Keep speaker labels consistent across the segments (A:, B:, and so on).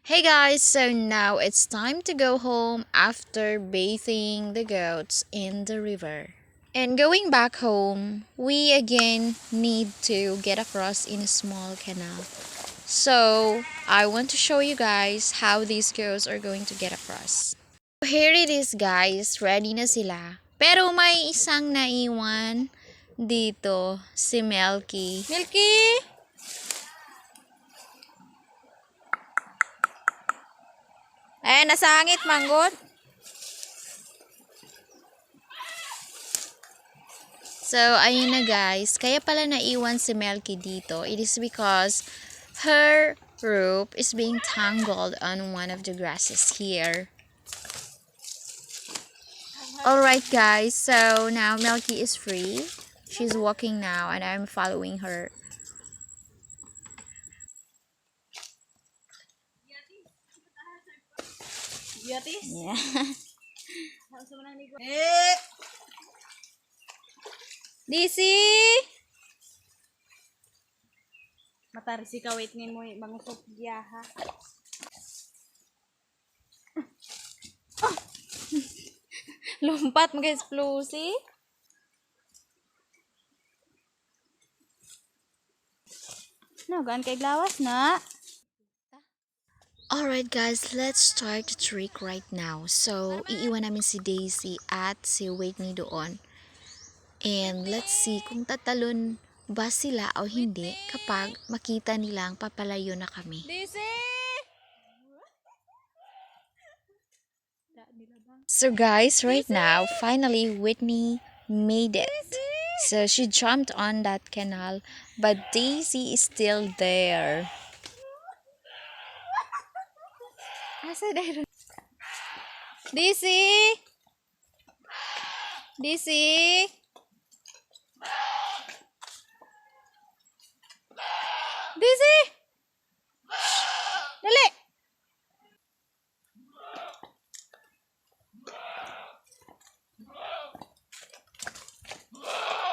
A: Hey guys, so now it's time to go home after bathing the goats in the river. And going back home, we again need to get across in a small canal. So, I want to show you guys how these goats are going to get across. Here it is guys, ready na sila. Pero may isang naiwan dito, si Milky. Milky! Nasangit manggod. So, ayun na guys. Kaya pala naiwan si Milky dito. It is because her rope is being tangled on one of the grasses here. Alright guys, so now Milky is free. She's walking now and I'm following her. Yeah. DC!
B: Matarisi ka, wait mo mangusok giyaha.
A: Lompat mag-explosive.
B: No, gaan kay glawas na.
A: Alright guys, let's start the trick right now. So, iiwan namin si Daisy at si Whitney doon. And let's see kung tatalon ba sila o hindi kapag makita nilang papalayo na kami. So guys, right now, finally Whitney made it. So she jumped on that canal, but Daisy is still there. Asa there? Daisy! Daisy! Daisy! Dali!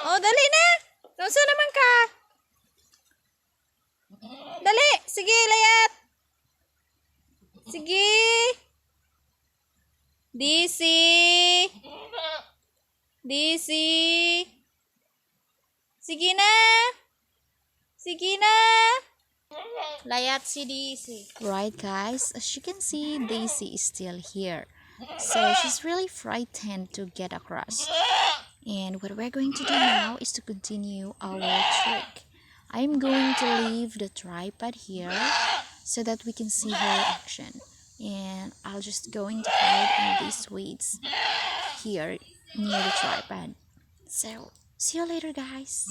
A: Oh, dali na! Nunsa naman ka? Dali! Sige, layat! Sige! Daisy! Daisy! Sige na! Sige na! Layat si Daisy. Right guys, as you can see, Daisy is still here. So she's really frightened to get across. And what we're going to do now is to continue our trick. I'm going to leave the tripod here so that we can see her action. And I'll just going to hide in these weeds here near the tripod. So, see you later guys.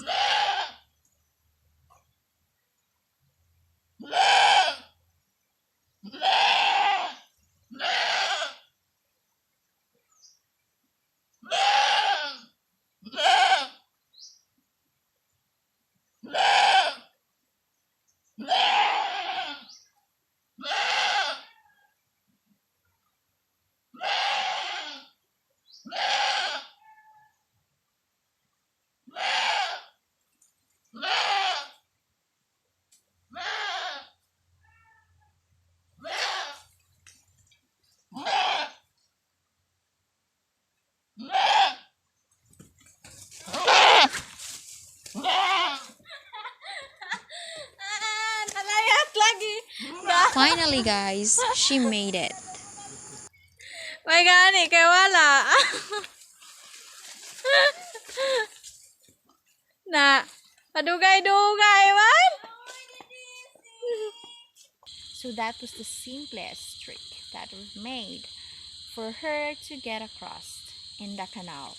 A: Finally guys, she made it.
B: May gani kay wala. Na, padugay-dugay man.
A: So that was the simplest trick that we've made for her to get across in the canal.